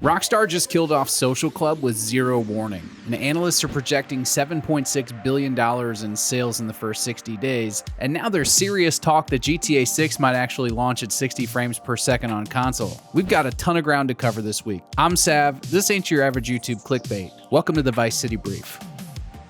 Rockstar just killed off Social Club with zero warning, and analysts are projecting $7.6 billion in sales in the first 60 days, and now there's serious talk that GTA 6 might actually launch at 60 frames per second on console. We've got a ton of ground to cover this week. I'm Sav, this ain't your average YouTube clickbait. Welcome to the Vice City Brief.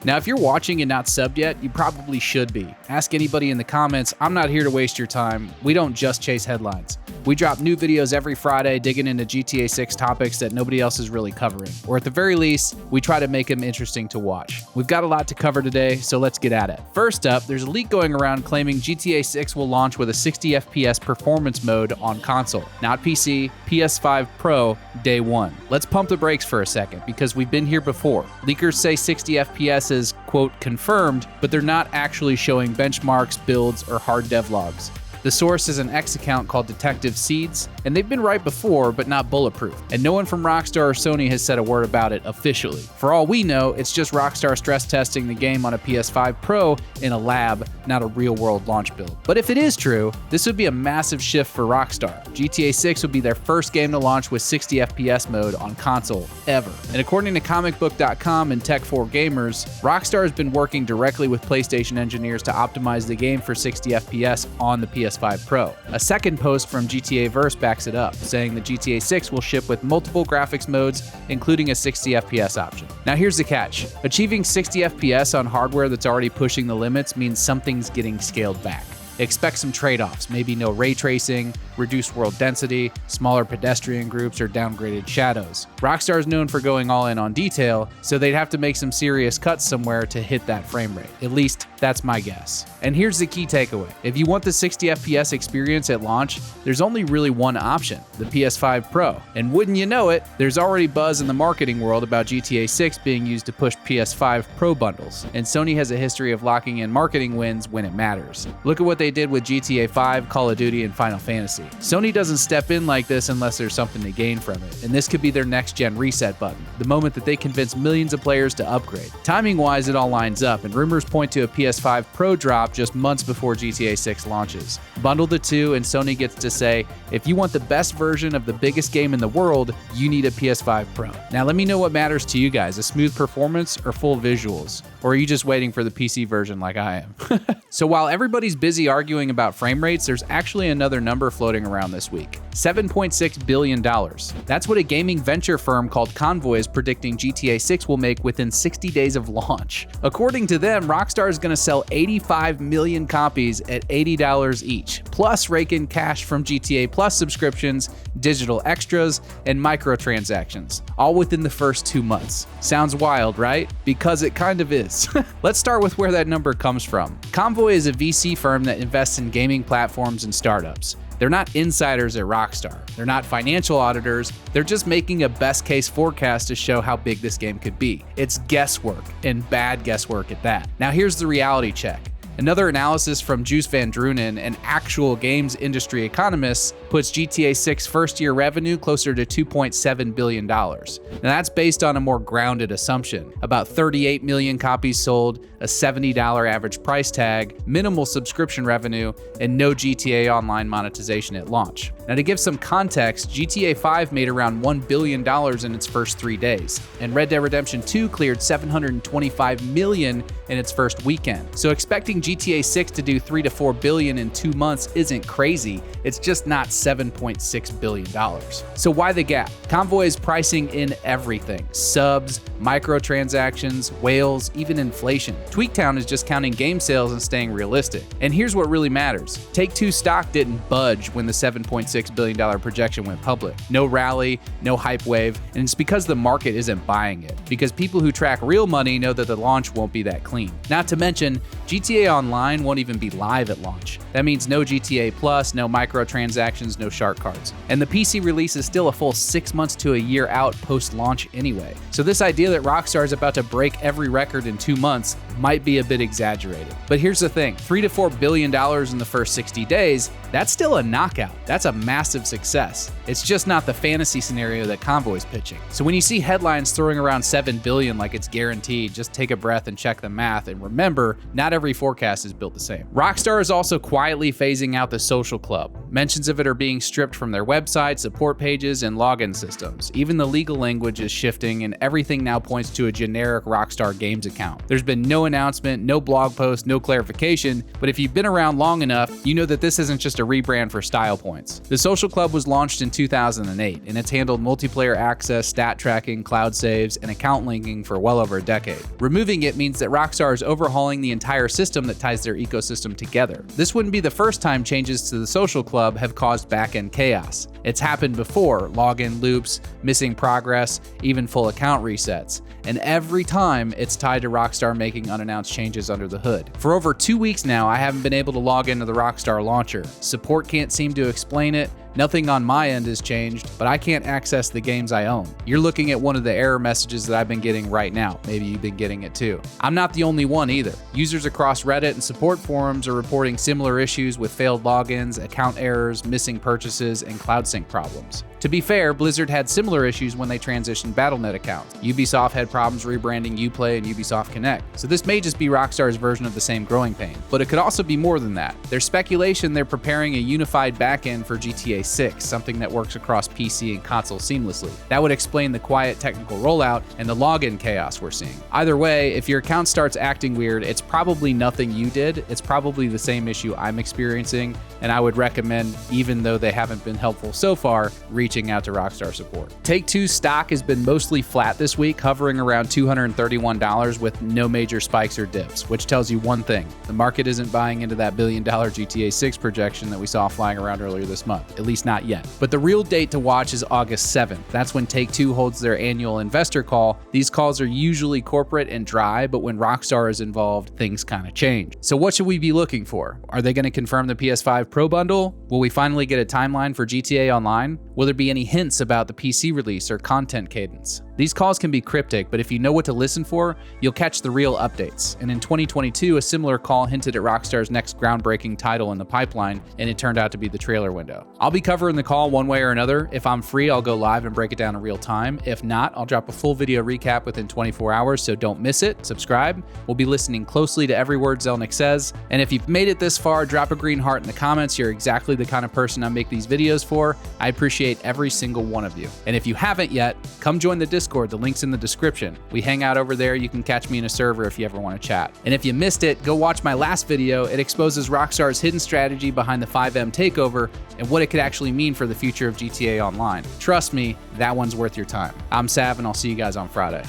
Now, if you're watching and not subbed yet, you probably should be. Ask anybody in the comments. I'm not here to waste your time. We don't just chase headlines. We drop new videos every Friday digging into GTA 6 topics that nobody else is really covering. Or at the very least, we try to make them interesting to watch. We've got a lot to cover today, so let's get at it. First up, there's a leak going around claiming GTA 6 will launch with a 60 FPS performance mode on console, not PC, PS5 Pro, day one. Let's pump the brakes for a second, because we've been here before. Leakers say 60 FPS is, quote, confirmed, but they're not actually showing benchmarks, builds, or hard devlogs. The source is an X account called Detective Seeds, and they've been right before, but not bulletproof. And no one from Rockstar or Sony has said a word about it officially. For all we know, it's just Rockstar stress testing the game on a PS5 Pro in a lab, not a real-world launch build. But if it is true, this would be a massive shift for Rockstar. GTA 6 would be their first game to launch with 60 FPS mode on console, ever. And according to comicbook.com and Tech4Gamers, Rockstar has been working directly with PlayStation engineers to optimize the game for 60 FPS on the PS5 Pro. A second post from GTA Verse backs it up, saying that GTA 6 will ship with multiple graphics modes, including a 60 FPS option. Now here's the catch. Achieving 60 FPS on hardware that's already pushing the limits means something's getting scaled back. Expect some trade-offs, maybe no ray tracing, reduced world density, smaller pedestrian groups, or downgraded shadows. Rockstar is known for going all in on detail, so they'd have to make some serious cuts somewhere to hit that frame rate. At least, that's my guess. And here's the key takeaway. If you want the 60 FPS experience at launch, there's only really one option, the PS5 Pro. And wouldn't you know it, there's already buzz in the marketing world about GTA 6 being used to push PS5 Pro bundles, and Sony has a history of locking in marketing wins when it matters. Look at what they did with GTA 5, Call of Duty, and Final Fantasy. Sony doesn't step in like this unless there's something to gain from it, and this could be their next-gen reset button, the moment that they convince millions of players to upgrade. Timing-wise, it all lines up, and rumors point to a PS5 Pro drop just months before GTA 6 launches. Bundle the two, and Sony gets to say, if you want the best version of the biggest game in the world, you need a PS5 Pro. Now let me know what matters to you guys, a smooth performance or full visuals? Or are you just waiting for the PC version like I am? So while everybody's busy arguing about frame rates, there's actually another number floating around this week. $7.6 billion. That's what a gaming venture firm called Convoy is predicting GTA 6 will make within 60 days of launch. According to them, Rockstar is going to sell 85 million copies at $80 each, plus rake in cash from GTA Plus subscriptions, digital extras, and microtransactions, all within the first 2 months. Sounds wild, right? Because it kind of is. Let's start with where that number comes from. Convoy is a VC firm that invests in gaming platforms and startups. They're not insiders at Rockstar. They're not financial auditors. They're just making a best case forecast to show how big this game could be. It's guesswork, and bad guesswork at that. Now here's the reality check. Another analysis from Juice Van Drunen, an actual games industry economist, puts GTA 6 first-year revenue closer to $2.7 billion. Now that's based on a more grounded assumption. About 38 million copies sold, a $70 average price tag, minimal subscription revenue, and no GTA Online monetization at launch. Now to give some context, GTA 5 made around $1 billion in its first 3 days, and Red Dead Redemption 2 cleared $725 million in its first weekend. So expecting GTA 6 to do $3 to $4 billion in 2 months isn't crazy, it's just not $7.6 billion. So why the gap? Convoy is pricing in everything. Subs, microtransactions, whales, even inflation. Tweaktown is just counting game sales and staying realistic. And here's what really matters. Take-Two stock didn't budge when the $7.6 billion projection went public. No rally, no hype wave, and it's because the market isn't buying it. Because people who track real money know that the launch won't be that clean. Not to mention, GTA Online won't even be live at launch. That means no GTA Plus, no microtransactions, no shark cards. And the PC release is still a full 6 months to a year out post-launch anyway. So this idea that Rockstar is about to break every record in 2 months might be a bit exaggerated. But here's the thing, $3 to $4 billion in the first 60 days, that's still a knockout. That's a massive success. It's just not the fantasy scenario that Convoy's pitching. So when you see headlines throwing around $7 billion like it's guaranteed, just take a breath and check the math, and remember, not every forecast is built the same. Rockstar is also quietly phasing out the social club. Mentions of it are being stripped from their website, support pages, and login systems. Even the legal language is shifting, and everything now points to a generic Rockstar Games account. There's been no announcement, no blog post, no clarification, but if you've been around long enough, you know that this isn't just a rebrand for style points. The social club was launched in 2008, and it's handled multiplayer access, stat tracking, cloud saves, and account linking for well over a decade. Removing it means that Rockstar is overhauling the entire system that ties their ecosystem together. This wouldn't be the first time changes to the social club have caused back-end chaos. It's happened before, login loops, missing progress, even full account resets. And every time it's tied to Rockstar making unannounced changes under the hood. For over 2 weeks now, I haven't been able to log into the Rockstar launcher. Support can't seem to explain it. Nothing on my end has changed, but I can't access the games I own. You're looking at one of the error messages that I've been getting right now. Maybe you've been getting it too. I'm not the only one either. Users across Reddit and support forums are reporting similar issues with failed logins, account errors, missing purchases, and cloud sync problems. To be fair, Blizzard had similar issues when they transitioned Battle.net accounts. Ubisoft had problems rebranding Uplay and Ubisoft Connect. So this may just be Rockstar's version of the same growing pain. But it could also be more than that. There's speculation they're preparing a unified backend for GTA 6, something that works across PC and console seamlessly. That would explain the quiet technical rollout and the login chaos we're seeing. Either way, if your account starts acting weird, it's probably nothing you did. It's probably the same issue I'm experiencing, and I would recommend, even though they haven't been helpful so far, reaching out to Rockstar support. Take-Two's stock has been mostly flat this week, hovering around $231 with no major spikes or dips, which tells you one thing: the market isn't buying into that $1 billion GTA 6 projection that we saw flying around earlier this month, at least not yet. But the real date to watch is August 7th. That's when Take-Two holds their annual investor call. These calls are usually corporate and dry, but when Rockstar is involved, things kind of change. So what should we be looking for? Are they going to confirm the PS5 Pro bundle? Will we finally get a timeline for GTA Online? Will there be any hints about the PC release or content cadence? These calls can be cryptic, but if you know what to listen for, you'll catch the real updates. And in 2022, a similar call hinted at Rockstar's next groundbreaking title in the pipeline, and it turned out to be the trailer window. I'll be covering the call one way or another. If I'm free, I'll go live and break it down in real time. If not, I'll drop a full video recap within 24 hours, so don't miss it. Subscribe. We'll be listening closely to every word Zelnick says. And if you've made it this far, drop a green heart in the comments. You're exactly the kind of person I make these videos for. I appreciate every single one of you. And if you haven't yet, come join the Discord. The link's in the description. We hang out over there. You can catch me in a server if you ever want to chat. And if you missed it, go watch my last video. It exposes Rockstar's hidden strategy behind the 5M takeover and what it could actually mean for the future of GTA Online. Trust me, that one's worth your time. I'm Sav, and I'll see you guys on Friday.